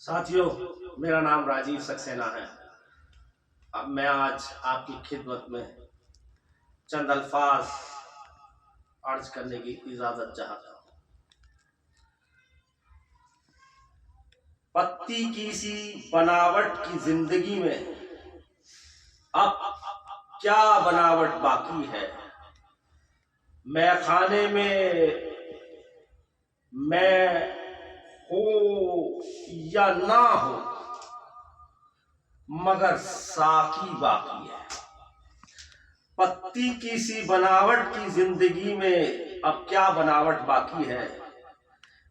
साथियों, मेरा नाम राजीव सक्सेना है। अब मैं आज आपकी खिदमत में चंद अल्फाज अर्ज करने की इजाजत चाहता हूँ। पत्ती की सी बनावट की जिंदगी में अब क्या बनावट बाकी है। मैं खाने में मैं हो या ना हो, मगर साकी बाकी है। पत्ती की सी बनावट की जिंदगी में अब क्या बनावट बाकी है।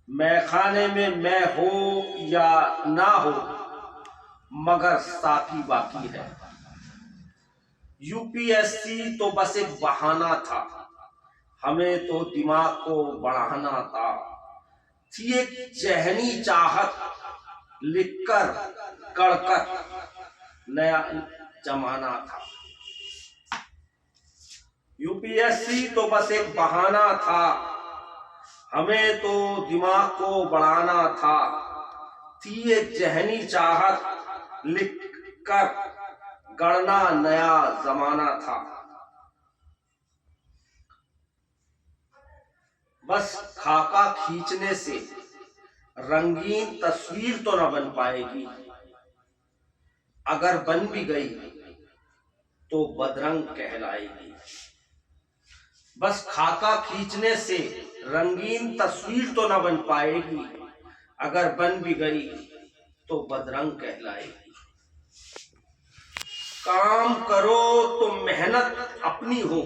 मैं खाने में मैं हो या ना हो, मगर साकी बाकी है। यूपीएससी तो बस एक बहाना था, हमें तो दिमाग को बढ़ाना था। थी एक जहनी चाहत, लिखकर कड़कर नया जमाना था। यूपीएससी तो बस एक बहाना था, हमें तो दिमाग को बढ़ाना था। थी एक जहनी चाहत, लिख कर गढ़ना नया जमाना था। बस खाका खींचने से रंगीन तस्वीर तो न बन पाएगी, अगर बन भी गई तो बदरंग कहलाएगी। बस खाका खींचने से रंगीन तस्वीर तो न बन पाएगी, अगर बन भी गई तो बदरंग कहलाएगी। काम करो तो मेहनत अपनी हो,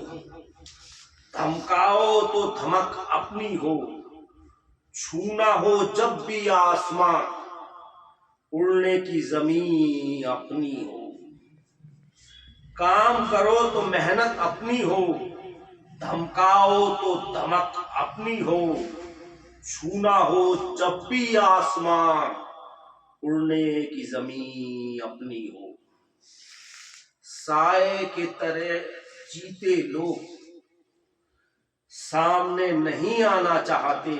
धमकाओ तो धमक अपनी हो। छूना हो जब भी आसमां, उड़ने की जमीन अपनी हो। काम करो तो मेहनत अपनी हो, धमकाओ तो धमक अपनी हो। छूना हो जब भी आसमां, उड़ने की जमीन अपनी हो। साए के तरह जीते लोग सामने नहीं आना चाहते।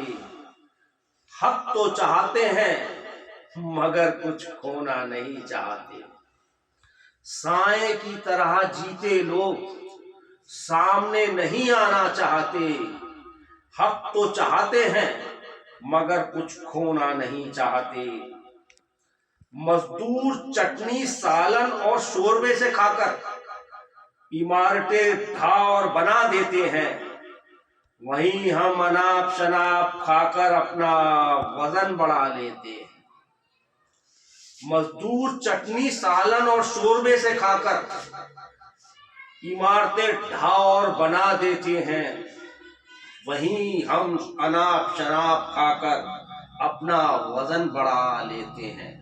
हक तो चाहते हैं मगर कुछ खोना नहीं चाहते। साए की तरह जीते लोग सामने नहीं आना चाहते। हक तो चाहते हैं मगर कुछ खोना नहीं चाहते। मजदूर चटनी सालन और शोरबे से खाकर इमारतें ढा और बना देते हैं, वहीं हम अनाप शनाप खाकर अपना वजन बढ़ा लेते हैं। मजदूर चटनी सालन और शोरबे से खाकर इमारतें ढा और बना देते हैं, वहीं हम अनाप शनाप खाकर अपना वजन बढ़ा लेते हैं।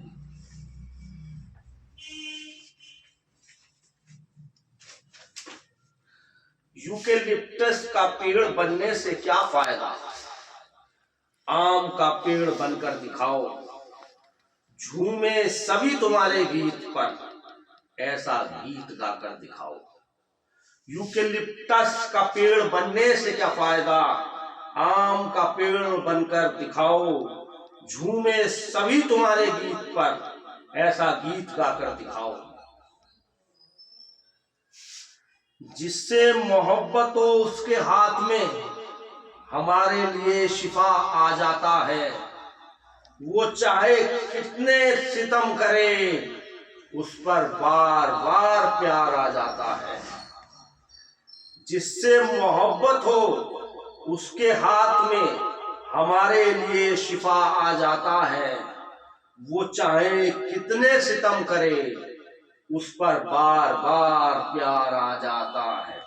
यूकेलिप्टस का पेड़ बनने से क्या फायदा, आम का पेड़ बनकर दिखाओ। झूमे सभी तुम्हारे गीत पर, ऐसा गीत गाकर दिखाओ। यूकेलिप्टस का पेड़ बनने से क्या फायदा, आम का पेड़ बनकर दिखाओ। झूमे सभी तुम्हारे गीत पर, ऐसा गीत गाकर दिखाओ। जिससे मोहब्बत हो उसके हाथ में, हमारे लिए शिफा आ जाता है। वो चाहे कितने सितम करे, उस पर बार बार प्यार आ जाता है। जिससे मोहब्बत हो उसके हाथ में, हमारे लिए शिफा आ जाता है। वो चाहे कितने सितम करे, उस पर बार बार प्यार आ जाता है।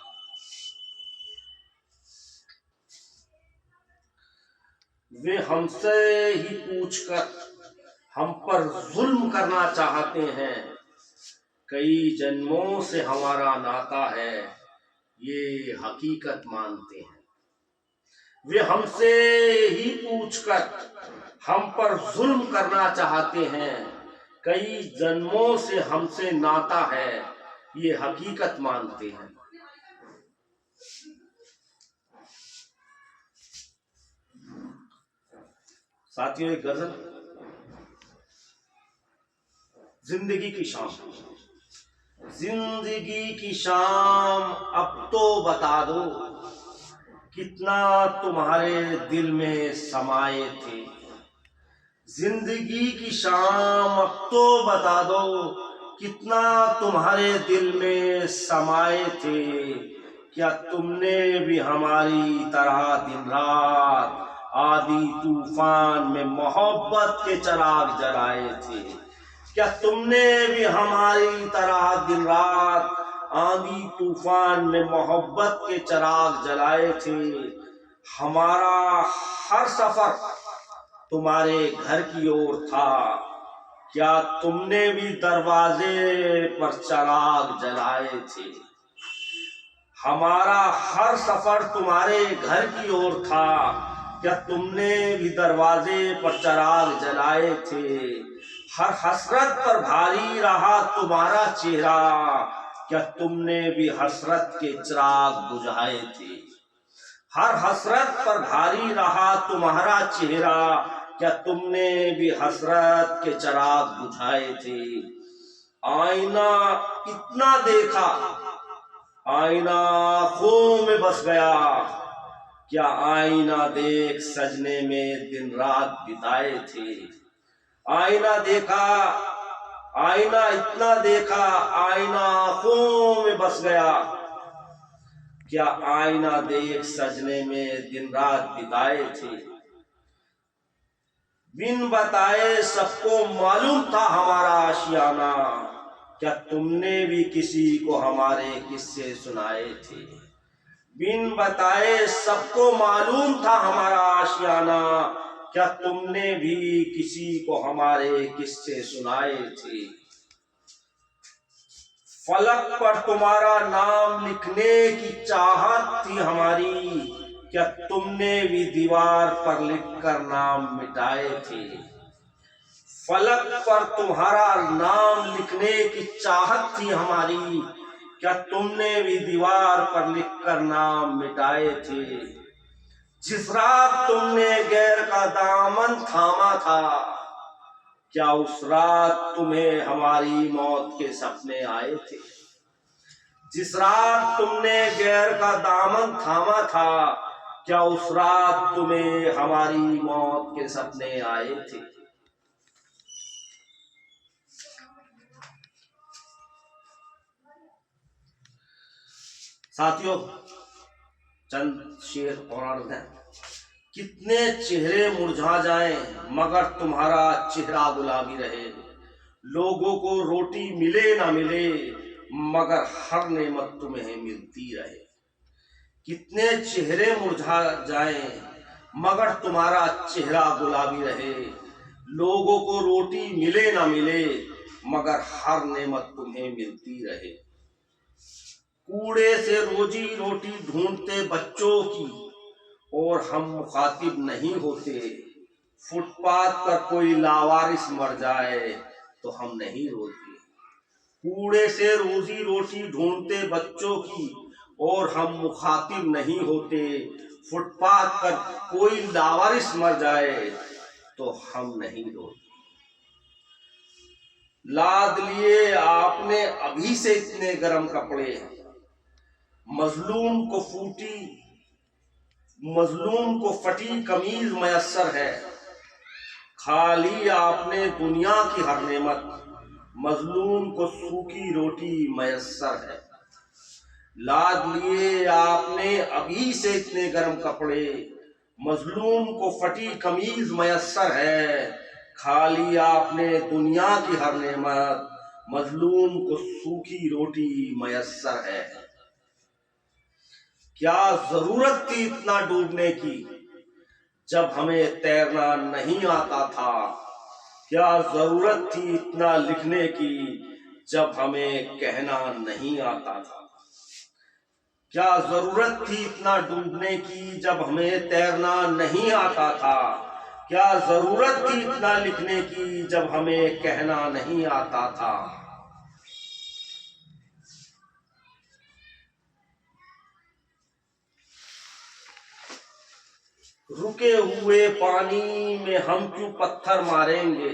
वे हमसे ही पूछकर हम पर जुल्म करना चाहते हैं। कई जन्मों से हमारा नाता है, ये हकीकत मानते हैं। वे हमसे ही पूछकर हम पर जुल्म करना चाहते हैं। कई जन्मों से हमसे नाता है, ये हकीकत मानते हैं। साथियों, एक गजल जिंदगी की शाम, जिंदगी की शाम अब तो बता दो, कितना तुम्हारे दिल में समाये थे। जिंदगी की शाम अब तो बता दो, कितना तुम्हारे दिल में समाये थे। क्या तुमने भी हमारी तरह दिन रात आदि तूफान में मोहब्बत के चिराग जलाए थे। क्या तुमने भी हमारी तरह दिन रात आंधी तूफान में मोहब्बत के चिराग जलाए थे। हमारा हर सफर तुम्हारे घर की ओर था। क्या तुमने भी दरवाजे पर चिराग जलाए थे। हमारा हर सफर तुम्हारे घर की ओर था। क्या तुमने भी दरवाजे पर चिराग जलाए थे। हर हसरत पर भारी रहा तुम्हारा चेहरा। क्या तुमने भी हसरत के चिराग बुझाए थे। हर हसरत पर भारी रहा तुम्हारा चेहरा। क्या तुमने भी हसरत के चिराग बुझाए थे। आईना इतना देखा, आईना आँखों में बस गया। क्या आईना देख सजने में दिन रात बिताए थे। आईना देखा, आईना इतना देखा, आईना आँखों में बस गया। क्या आईना देख सजने में दिन रात बिताए थे। बिन बताए सबको मालूम था हमारा आशियाना। क्या तुमने भी किसी को हमारे किस्से सुनाए थे। बिन बताए सबको मालूम था हमारा आशियाना। क्या तुमने भी किसी को हमारे किस्से सुनाए थे। फलक पर तुम्हारा नाम लिखने की चाहत थी हमारी। क्या तुमने भी दीवार पर लिखकर नाम मिटाए थे। फलक पर तुम्हारा नाम लिखने की चाहत थी हमारी। क्या तुमने भी दीवार पर लिखकर नाम मिटाए थे। जिस रात तुमने गैर का दामन थामा था। क्या उस रात तुम्हें हमारी मौत के सपने आए थे। जिस रात तुमने गैर का दामन थामा था। क्या उस रात तुम्हें हमारी मौत के सपने आए थे। साथियों, चंद शेर और अर्ज हैं। कितने चेहरे मुरझा जाएं मगर तुम्हारा चेहरा गुलाबी रहे। लोगों को रोटी मिले ना मिले मगर हर नेमत तुम्हें मिलती रहे। कितने चेहरे मुरझा जाएं मगर तुम्हारा चेहरा गुलाबी रहे। लोगों को रोटी मिले ना मिले मगर हर नेमत तुम्हें मिलती रहे। कूड़े से रोजी रोटी ढूंढते बच्चों की और हम मुखातिब नहीं होते। फुटपाथ पर कोई लावारिस मर जाए तो हम नहीं रोते। कूड़े से रोजी रोटी ढूंढते बच्चों की और हम मुखातिब नहीं होते। फुटपाथ पर कोई लावारिस मर जाए तो हम नहीं रोते। लाद लिए आपने अभी से इतने गर्म कपड़े। मजलूम को फटी कमीज मयस्सर है। खाली आपने दुनिया की हर नेमत। मजलूम को सूखी रोटी मयस्सर है। लाद लिए आपने अभी से इतने गर्म कपड़े। मजलूम को फटी कमीज मयस्सर है। खाली आपने दुनिया की हर नेमत। मजलूम को सूखी रोटी मयस्सर है। क्या जरूरत थी इतना डूबने की जब हमें तैरना नहीं आता था। क्या जरूरत थी इतना लिखने की जब हमें कहना नहीं आता था। क्या जरूरत थी इतना डूबने की जब हमें तैरना नहीं आता था। क्या जरूरत थी इतना लिखने की जब हमें कहना नहीं आता था। रुके हुए पानी में हम क्यों पत्थर मारेंगे।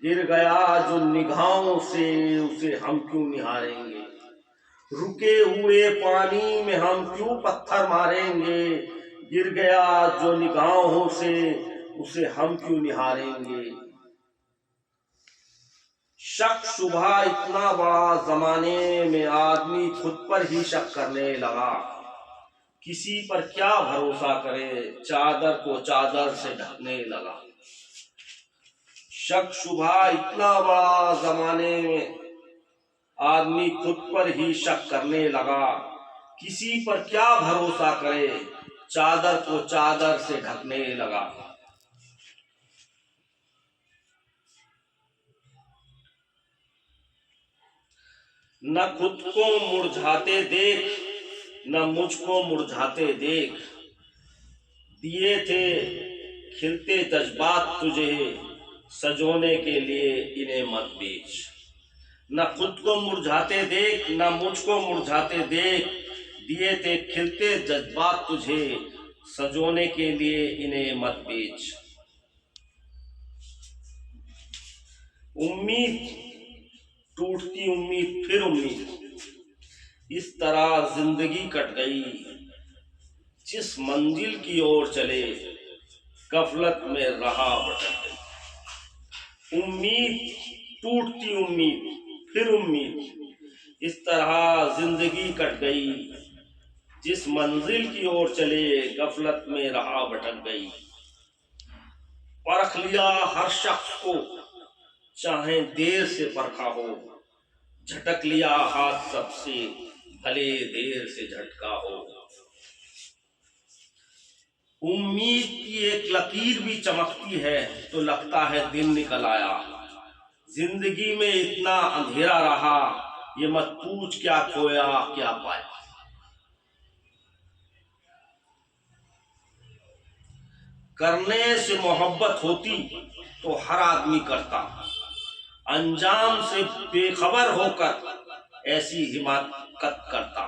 गिर गया जो निगाहों से उसे हम क्यों निहारेंगे, रुके हुए पानी में हम क्यों पत्थर मारेंगे, गिर गया जो निगाहों से उसे हम क्यों निहारेंगे। शक शुबहा इतना बड़ा जमाने में आदमी खुद पर ही शक करने लगा, किसी पर क्या भरोसा करे, चादर को चादर से ढकने लगा। शक शुबहा इतना बड़ा जमाने में आदमी खुद पर ही शक करने लगा, किसी पर क्या भरोसा करे, चादर को चादर से ढकने लगा। न खुद को मुरझाते देख, न मुझको मुरझाते देख, दिए थे खिलते जज्बात तुझे, सजोने के लिए इन्हें मत बेच। न खुद को मुरझाते देख, न मुझको मुरझाते देख, दिए थे खिलते जज्बात तुझे, सजोने के लिए इन्हें मत बेच। उम्मीद टूटती उम्मीद फिर उम्मीद, इस तरह जिंदगी कट गई, जिस मंजिल की ओर चले गफलत में रहा भटक गई। उम्मीद टूटती उम्मीद फिर उम्मीद, इस तरह जिंदगी कट गई, जिस मंजिल की ओर चले गफलत में रहा भटक गई। परख लिया हर शख्स को चाहे देर से परखा हो, झटक लिया हाथ सबसे भले देर से झटका हो। उम्मीद की एक लकीर भी चमकती है तो लगता है दिन निकल आया, जिंदगी में इतना अंधेरा रहा, ये मत पूछ क्या खोया क्या पाया। करने से मोहब्बत होती तो हर आदमी करता, अंजाम से बेखबर होकर ऐसी हिमाकत करता।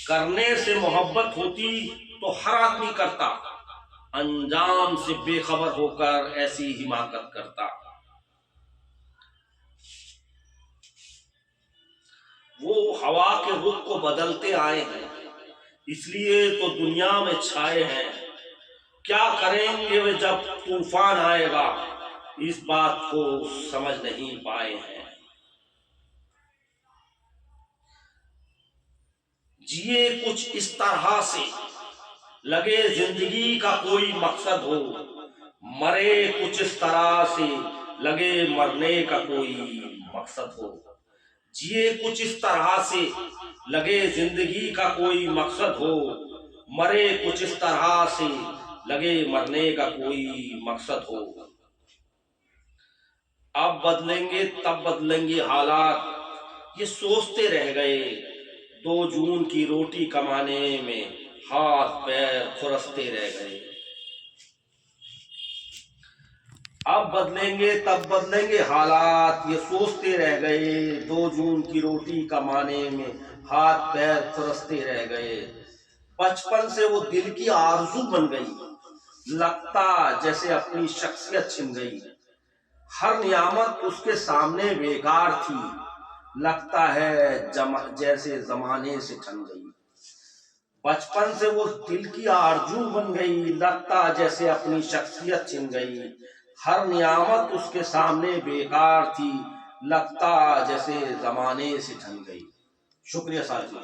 करने से मोहब्बत होती तो हर आदमी करता, अंजाम से बेखबर होकर ऐसी हिमाकत करता। वो हवा के रुख को बदलते आए हैं, इसलिए तो दुनिया में छाए हैं। क्या करेंगे वे जब तूफान आएगा, इस बात को समझ नहीं पाए हैं। जिए कुछ इस तरह से लगे जिंदगी का कोई मकसद हो, मरे कुछ इस तरह से लगे मरने का कोई मकसद हो। जिए कुछ इस तरह से लगे जिंदगी का कोई मकसद हो, मरे कुछ इस तरह से लगे मरने का कोई मकसद हो। अब बदलेंगे तब बदलेंगे हालात, ये सोचते रह गए 2 जून की रोटी कमाने में हाथ पैर खुरसते रह गए। अब बदलेंगे तब बदलेंगे हालात, ये सोचते रह गए 2 जून की रोटी कमाने में हाथ पैर खुरसते रह गए। बचपन से वो दिल की आरज़ू बन गई, लगता जैसे अपनी शख्सियत छिन गई। हर नियामत उसके सामने बेकार थी, लगता है जैसे जमाने से ठन गई। बचपन से वो दिल की आरज़ू बन गई, लगता जैसे अपनी शख्सियत छिन गई। हर नियामत उसके सामने बेकार थी, लगता जैसे जमाने से ठन गई। शुक्रिया साथी।